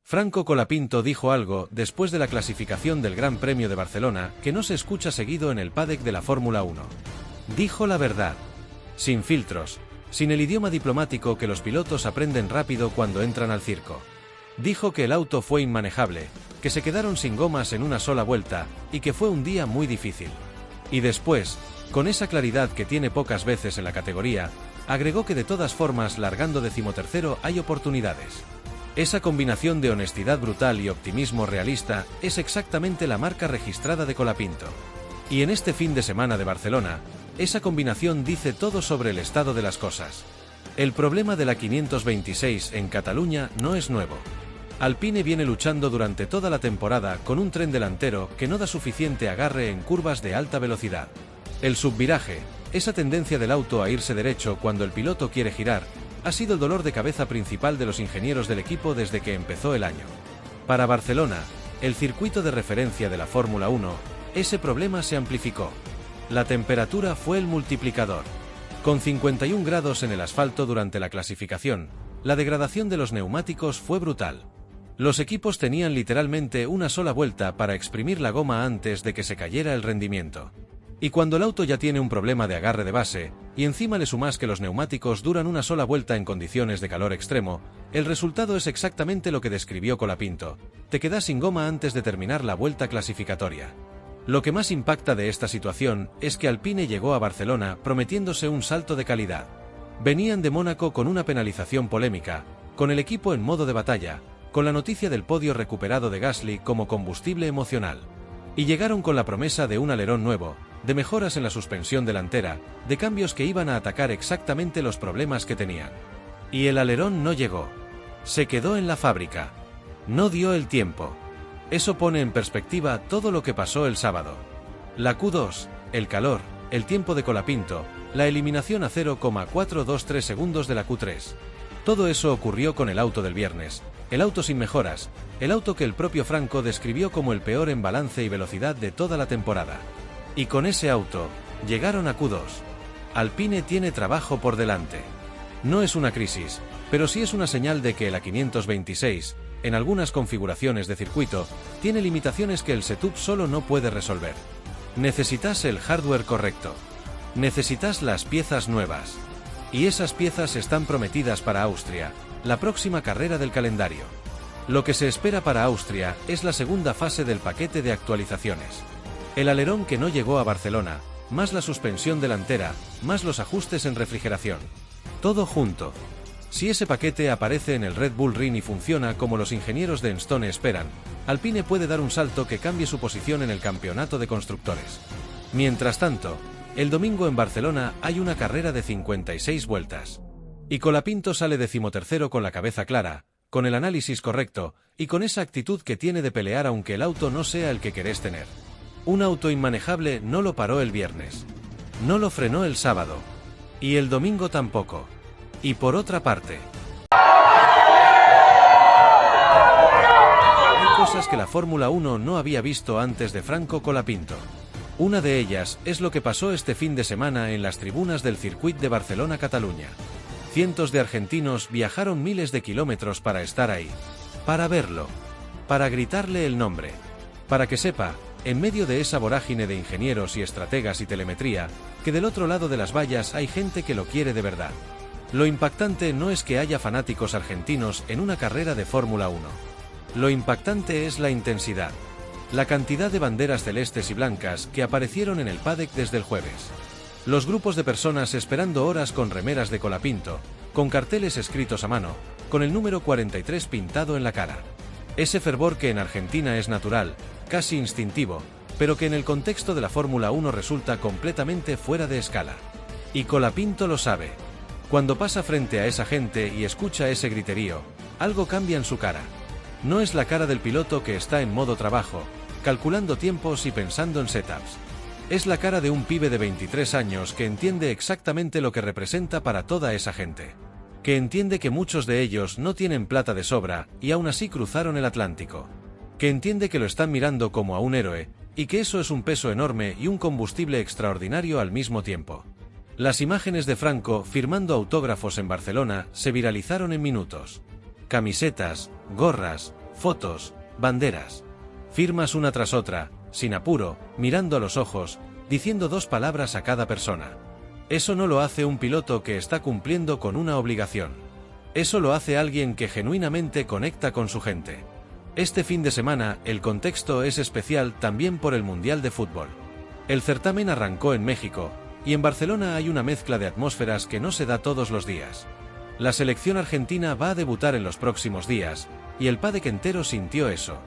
Franco Colapinto dijo algo después de la clasificación del Gran Premio de Barcelona que no se escucha seguido en el paddock de la Fórmula 1. Dijo la verdad. Sin filtros, sin el idioma diplomático que los pilotos aprenden rápido cuando entran al circo. Dijo que el auto fue inmanejable, que se quedaron sin gomas en una sola vuelta, y que fue un día muy difícil. Y después, con esa claridad que tiene pocas veces en la categoría, agregó que de todas formas, largando 13º, hay oportunidades. Esa combinación de honestidad brutal y optimismo realista es exactamente la marca registrada de Colapinto. Y en este fin de semana de Barcelona, esa combinación dice todo sobre el estado de las cosas. El problema de la 526 en Cataluña no es nuevo. Alpine viene luchando durante toda la temporada con un tren delantero que no da suficiente agarre en curvas de alta velocidad. El subviraje, esa tendencia del auto a irse derecho cuando el piloto quiere girar, ha sido el dolor de cabeza principal de los ingenieros del equipo desde que empezó el año. Para Barcelona, el circuito de referencia de la Fórmula 1, ese problema se amplificó. La temperatura fue el multiplicador. Con 51 grados en el asfalto durante la clasificación, la degradación de los neumáticos fue brutal. Los equipos tenían literalmente una sola vuelta para exprimir la goma antes de que se cayera el rendimiento. Y cuando el auto ya tiene un problema de agarre de base, y encima le sumas que los neumáticos duran una sola vuelta en condiciones de calor extremo, el resultado es exactamente lo que describió Colapinto: te quedas sin goma antes de terminar la vuelta clasificatoria. Lo que más impacta de esta situación es que Alpine llegó a Barcelona prometiéndose un salto de calidad. Venían de Mónaco con una penalización polémica, con el equipo en modo de batalla, con la noticia del podio recuperado de Gasly como combustible emocional. Y llegaron con la promesa de un alerón nuevo, de mejoras en la suspensión delantera, de cambios que iban a atacar exactamente los problemas que tenían. Y el alerón no llegó. Se quedó en la fábrica. No dio el tiempo. Eso pone en perspectiva todo lo que pasó el sábado. La Q2, el calor, el tiempo de Colapinto, la eliminación a 0,423 segundos de la Q3. Todo eso ocurrió con el auto del viernes, el auto sin mejoras, el auto que el propio Franco describió como el peor en balance y velocidad de toda la temporada. Y con ese auto, llegaron a Q2. Alpine tiene trabajo por delante. No es una crisis, pero sí es una señal de que la 526, en algunas configuraciones de circuito, tiene limitaciones que el setup solo no puede resolver. Necesitas el hardware correcto. Necesitas las piezas nuevas. Y esas piezas están prometidas para Austria, la próxima carrera del calendario. Lo que se espera para Austria es la segunda fase del paquete de actualizaciones. El alerón que no llegó a Barcelona, más la suspensión delantera, más los ajustes en refrigeración. Todo junto. Si ese paquete aparece en el Red Bull Ring y funciona como los ingenieros de Enstone esperan, Alpine puede dar un salto que cambie su posición en el campeonato de constructores. Mientras tanto, el domingo en Barcelona hay una carrera de 56 vueltas. Y Colapinto sale 13º con la cabeza clara, con el análisis correcto, y con esa actitud que tiene de pelear aunque el auto no sea el que querés tener. Un auto inmanejable no lo paró el viernes. No lo frenó el sábado. Y el domingo tampoco. Y por otra parte, hay cosas que la Fórmula 1 no había visto antes de Franco Colapinto. Una de ellas es lo que pasó este fin de semana en las tribunas del circuit de Barcelona-Cataluña. Cientos de argentinos viajaron miles de kilómetros para estar ahí. Para verlo. Para gritarle el nombre. Para que sepa, en medio de esa vorágine de ingenieros y estrategas y telemetría, que del otro lado de las vallas hay gente que lo quiere de verdad. Lo impactante no es que haya fanáticos argentinos en una carrera de Fórmula 1. Lo impactante es la intensidad. La cantidad de banderas celestes y blancas que aparecieron en el paddock desde el jueves. Los grupos de personas esperando horas con remeras de Colapinto, con carteles escritos a mano, con el número 43 pintado en la cara. Ese fervor que en Argentina es natural, casi instintivo, pero que en el contexto de la Fórmula 1 resulta completamente fuera de escala. Y Colapinto lo sabe. Cuando pasa frente a esa gente y escucha ese griterío, algo cambia en su cara. No es la cara del piloto que está en modo trabajo, calculando tiempos y pensando en setups. Es la cara de un pibe de 23 años que entiende exactamente lo que representa para toda esa gente. Que entiende que muchos de ellos no tienen plata de sobra y aún así cruzaron el Atlántico. Que entiende que lo están mirando como a un héroe, y que eso es un peso enorme y un combustible extraordinario al mismo tiempo. Las imágenes de Franco firmando autógrafos en Barcelona se viralizaron en minutos. Camisetas, gorras, Fotos, banderas. Firmas una tras otra, sin apuro, mirando a los ojos, diciendo 2 palabras a cada persona. Eso no lo hace un piloto que está cumpliendo con una obligación. Eso lo hace alguien que genuinamente conecta con su gente. Este fin de semana, el contexto es especial también por el Mundial de Fútbol. El certamen arrancó en México, y en Barcelona hay una mezcla de atmósferas que no se da todos los días. La selección argentina va a debutar en los próximos días, y el paddock entero sintió eso.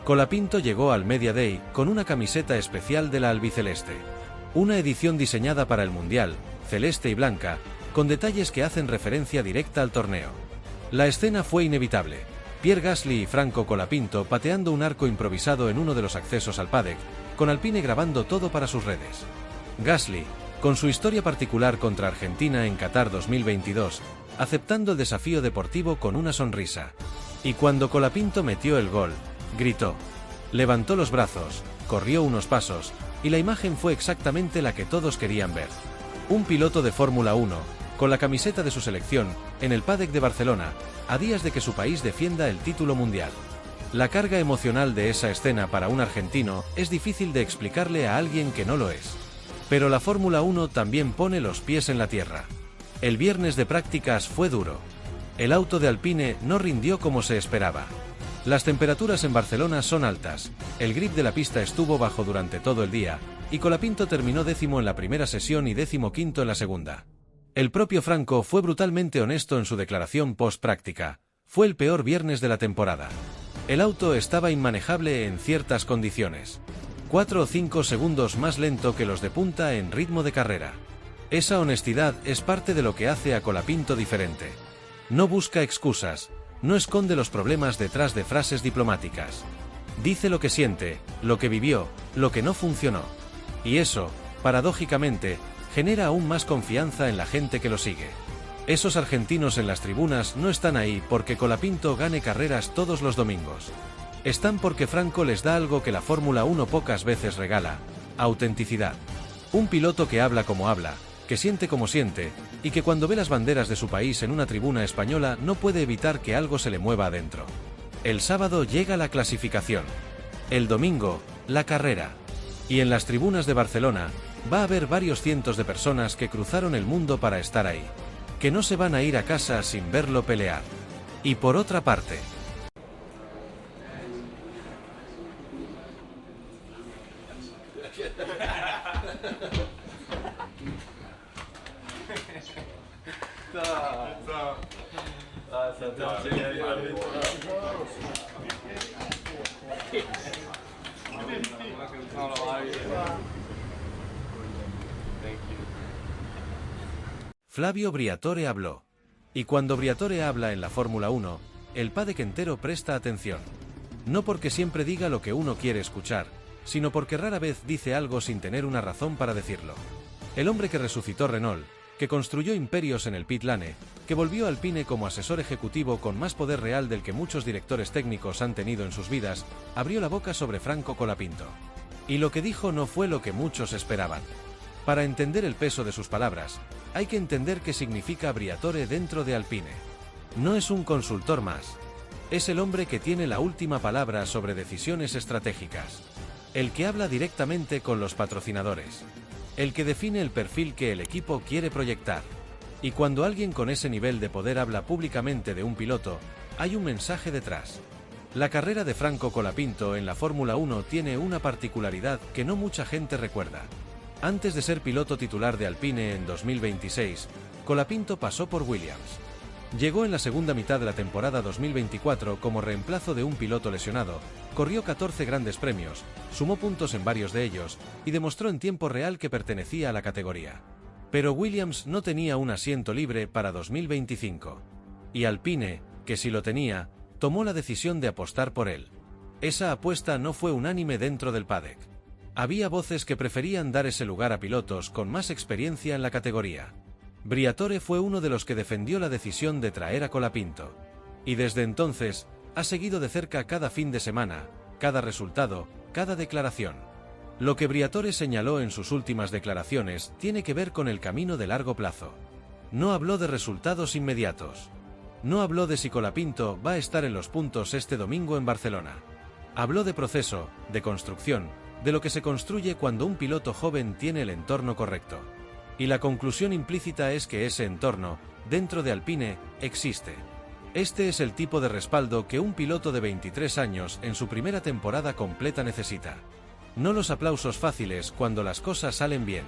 Colapinto llegó al Media Day con una camiseta especial de la albiceleste. Una edición diseñada para el Mundial, celeste y blanca, con detalles que hacen referencia directa al torneo. La escena fue inevitable. Pierre Gasly y Franco Colapinto pateando un arco improvisado en uno de los accesos al paddock, con Alpine grabando todo para sus redes. Gasly, con su historia particular contra Argentina en Qatar 2022, aceptando el desafío deportivo con una sonrisa. Y cuando Colapinto metió el gol, gritó. Levantó los brazos, corrió unos pasos, y la imagen fue exactamente la que todos querían ver. Un piloto de Fórmula 1, con la camiseta de su selección, en el paddock de Barcelona, a días de que su país defienda el título mundial. La carga emocional de esa escena para un argentino es difícil de explicarle a alguien que no lo es. Pero la Fórmula 1 también pone los pies en la tierra. El viernes de prácticas fue duro. El auto de Alpine no rindió como se esperaba. Las temperaturas en Barcelona son altas, el grip de la pista estuvo bajo durante todo el día, y Colapinto terminó 10º en la primera sesión y 15º en la segunda. El propio Franco fue brutalmente honesto en su declaración post-práctica. Fue el peor viernes de la temporada. El auto estaba inmanejable en ciertas condiciones. 4 o 5 segundos más lento que los de punta en ritmo de carrera. Esa honestidad es parte de lo que hace a Colapinto diferente. No busca excusas, no esconde los problemas detrás de frases diplomáticas. Dice lo que siente, lo que vivió, lo que no funcionó. Y eso, paradójicamente, genera aún más confianza en la gente que lo sigue. Esos argentinos en las tribunas no están ahí porque Colapinto gane carreras todos los domingos. Están porque Franco les da algo que la Fórmula 1 pocas veces regala: autenticidad. Un piloto que habla como habla, que siente como siente, y que cuando ve las banderas de su país en una tribuna española no puede evitar que algo se le mueva adentro. El sábado llega la clasificación. El domingo, la carrera. Y en las tribunas de Barcelona, va a haber varios cientos de personas que cruzaron el mundo para estar ahí. Que no se van a ir a casa sin verlo pelear. Y por otra parte, Flavio Briatore habló. Y cuando Briatore habla en la Fórmula 1, el paddock entero presta atención. No porque siempre diga lo que uno quiere escuchar, sino porque rara vez dice algo sin tener una razón para decirlo. El hombre que resucitó Renault, que construyó imperios en el pit lane, que volvió a Alpine como asesor ejecutivo con más poder real del que muchos directores técnicos han tenido en sus vidas, abrió la boca sobre Franco Colapinto. Y lo que dijo no fue lo que muchos esperaban. Para entender el peso de sus palabras, hay que entender qué significa Briatore dentro de Alpine. No es un consultor más. Es el hombre que tiene la última palabra sobre decisiones estratégicas. El que habla directamente con los patrocinadores. El que define el perfil que el equipo quiere proyectar. Y cuando alguien con ese nivel de poder habla públicamente de un piloto, hay un mensaje detrás. La carrera de Franco Colapinto en la Fórmula 1 tiene una particularidad que no mucha gente recuerda. Antes de ser piloto titular de Alpine en 2026, Colapinto pasó por Williams. Llegó en la segunda mitad de la temporada 2024 como reemplazo de un piloto lesionado, corrió 14 grandes premios, sumó puntos en varios de ellos, y demostró en tiempo real que pertenecía a la categoría. Pero Williams no tenía un asiento libre para 2025. Y Alpine, que sí lo tenía, tomó la decisión de apostar por él. Esa apuesta no fue unánime dentro del paddock. Había voces que preferían dar ese lugar a pilotos con más experiencia en la categoría. Briatore fue uno de los que defendió la decisión de traer a Colapinto. Y desde entonces, ha seguido de cerca cada fin de semana, cada resultado, cada declaración. Lo que Briatore señaló en sus últimas declaraciones tiene que ver con el camino de largo plazo. No habló de resultados inmediatos. No habló de si Colapinto va a estar en los puntos este domingo en Barcelona. Habló de proceso, de construcción, de lo que se construye cuando un piloto joven tiene el entorno correcto. Y la conclusión implícita es que ese entorno, dentro de Alpine, existe. Este es el tipo de respaldo que un piloto de 23 años en su primera temporada completa necesita. No los aplausos fáciles cuando las cosas salen bien.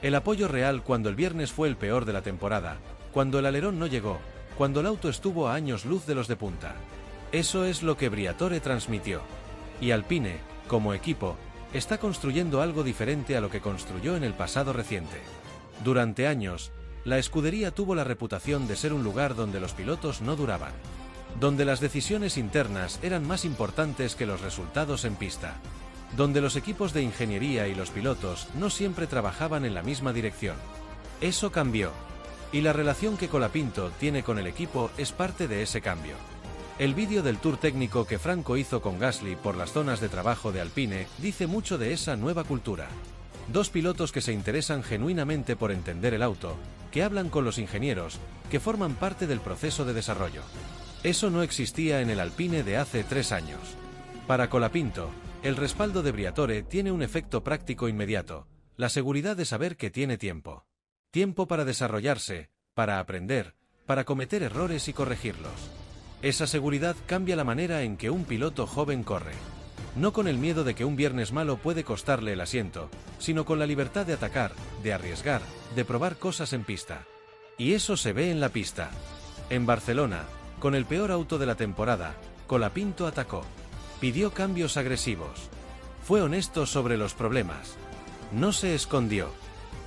El apoyo real cuando el viernes fue el peor de la temporada, cuando el alerón no llegó, cuando el auto estuvo a años luz de los de punta. Eso es lo que Briatore transmitió. Y Alpine, como equipo, está construyendo algo diferente a lo que construyó en el pasado reciente. Durante años, la escudería tuvo la reputación de ser un lugar donde los pilotos no duraban, donde las decisiones internas eran más importantes que los resultados en pista, donde los equipos de ingeniería y los pilotos no siempre trabajaban en la misma dirección. Eso cambió, y la relación que Colapinto tiene con el equipo es parte de ese cambio. El vídeo del tour técnico que Franco hizo con Gasly por las zonas de trabajo de Alpine dice mucho de esa nueva cultura. Dos pilotos que se interesan genuinamente por entender el auto, que hablan con los ingenieros, que forman parte del proceso de desarrollo. Eso no existía en el Alpine de hace 3 años. Para Colapinto, el respaldo de Briatore tiene un efecto práctico inmediato, la seguridad de saber que tiene tiempo. Tiempo para desarrollarse, para aprender, para cometer errores y corregirlos. Esa seguridad cambia la manera en que un piloto joven corre. No con el miedo de que un viernes malo puede costarle el asiento, sino con la libertad de atacar, de arriesgar, de probar cosas en pista. Y eso se ve en la pista. En Barcelona, con el peor auto de la temporada, Colapinto atacó. Pidió cambios agresivos. Fue honesto sobre los problemas. No se escondió.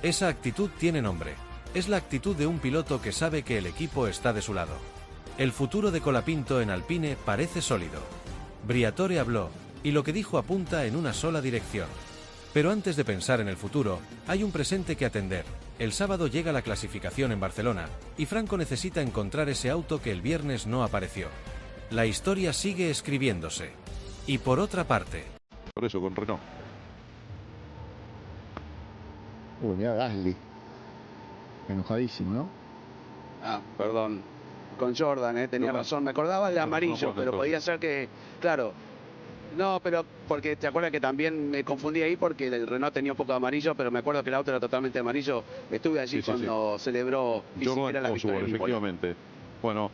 Esa actitud tiene nombre. Es la actitud de un piloto que sabe que el equipo está de su lado. El futuro de Colapinto en Alpine parece sólido. Briatore habló, y lo que dijo apunta en una sola dirección. Pero antes de pensar en el futuro, hay un presente que atender. El sábado llega la clasificación en Barcelona, y Franco necesita encontrar ese auto que el viernes no apareció. La historia sigue escribiéndose. Y por otra parte... Por eso, con Renault. Mira Gasly. Enojadísimo, ¿no? Ah, perdón. Con Jordan, tenía razón. Me acordaba del amarillo, pero podía ser que... Claro. No, pero porque te acuerdas que también me confundí ahí porque el Renault tenía un poco de amarillo, pero me acuerdo que el auto era totalmente amarillo. Estuve allí cuando celebró y Jordan era la victoria. efectivamente. Bueno,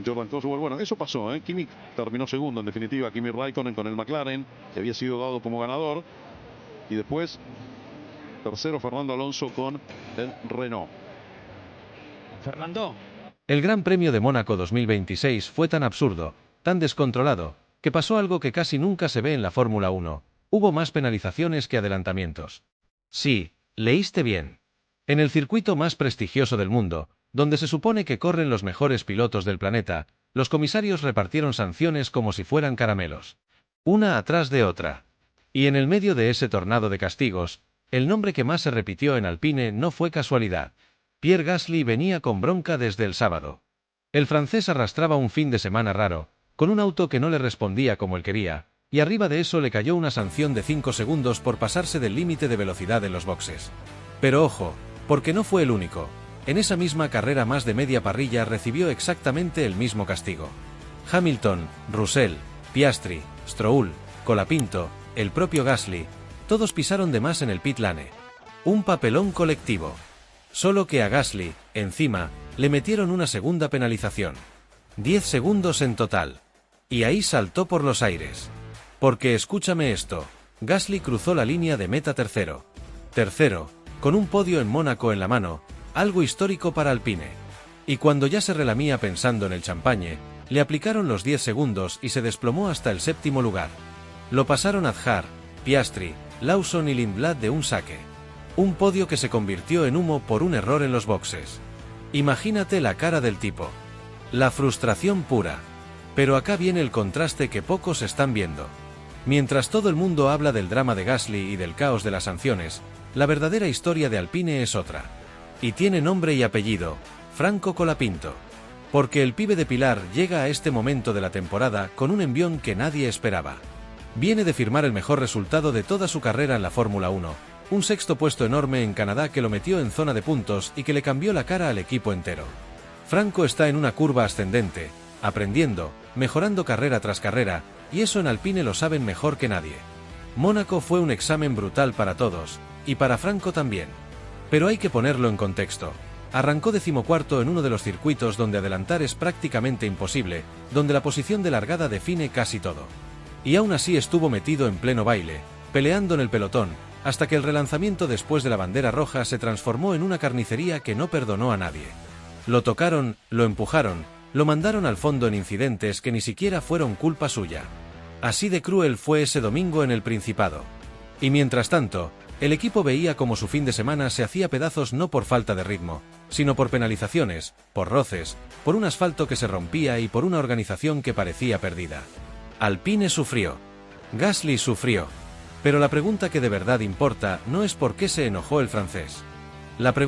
Jordan Cosworth, bueno, eso pasó, ¿eh? Kimi terminó segundo, en definitiva, Kimi Raikkonen con el McLaren, que había sido dado como ganador. Y después, tercero Fernando Alonso con el Renault. Fernando. El Gran Premio de Mónaco 2026 fue tan absurdo, tan descontrolado, que pasó algo que casi nunca se ve en la Fórmula 1. Hubo más penalizaciones que adelantamientos. Sí, leíste bien. En el circuito más prestigioso del mundo, donde se supone que corren los mejores pilotos del planeta, los comisarios repartieron sanciones como si fueran caramelos. Una atrás de otra. Y en el medio de ese tornado de castigos, el nombre que más se repitió en Alpine no fue casualidad. Pierre Gasly venía con bronca desde el sábado. El francés arrastraba un fin de semana raro, con un auto que no le respondía como él quería, y arriba de eso le cayó una sanción de 5 segundos por pasarse del límite de velocidad en los boxes. Pero ojo, porque no fue el único. En esa misma carrera más de media parrilla recibió exactamente el mismo castigo. Hamilton, Russell, Piastri, Stroll, Colapinto, el propio Gasly, todos pisaron de más en el pit lane. Un papelón colectivo. Solo que a Gasly, encima, le metieron una segunda penalización. 10 segundos en total. Y ahí saltó por los aires. Porque escúchame esto, Gasly cruzó la línea de meta tercero. Tercero, con un podio en Mónaco en la mano, algo histórico para Alpine. Y cuando ya se relamía pensando en el champagne, le aplicaron los 10 segundos y se desplomó hasta el 7º lugar. Lo pasaron Adjar, Piastri, Lawson y Lindblad de un saque. Un podio que se convirtió en humo por un error en los boxes. Imagínate la cara del tipo. La frustración pura. Pero acá viene el contraste que pocos están viendo. Mientras todo el mundo habla del drama de Gasly y del caos de las sanciones, la verdadera historia de Alpine es otra. Y tiene nombre y apellido, Franco Colapinto. Porque el pibe de Pilar llega a este momento de la temporada con un envión que nadie esperaba. Viene de firmar el mejor resultado de toda su carrera en la Fórmula 1, un 6º puesto enorme en Canadá que lo metió en zona de puntos y que le cambió la cara al equipo entero. Franco está en una curva ascendente, aprendiendo, mejorando carrera tras carrera, y eso en Alpine lo saben mejor que nadie. Mónaco fue un examen brutal para todos, y para Franco también. Pero hay que ponerlo en contexto. Arrancó 14º en uno de los circuitos donde adelantar es prácticamente imposible, donde la posición de largada define casi todo. Y aún así estuvo metido en pleno baile, peleando en el pelotón, hasta que el relanzamiento después de la bandera roja se transformó en una carnicería que no perdonó a nadie. Lo tocaron, lo empujaron, lo mandaron al fondo en incidentes que ni siquiera fueron culpa suya. Así de cruel fue ese domingo en el Principado. Y mientras tanto, el equipo veía como su fin de semana se hacía pedazos no por falta de ritmo, sino por penalizaciones, por roces, por un asfalto que se rompía y por una organización que parecía perdida. Alpine sufrió. Gasly sufrió. Pero la pregunta que de verdad importa no es por qué se enojó el francés. La pregunta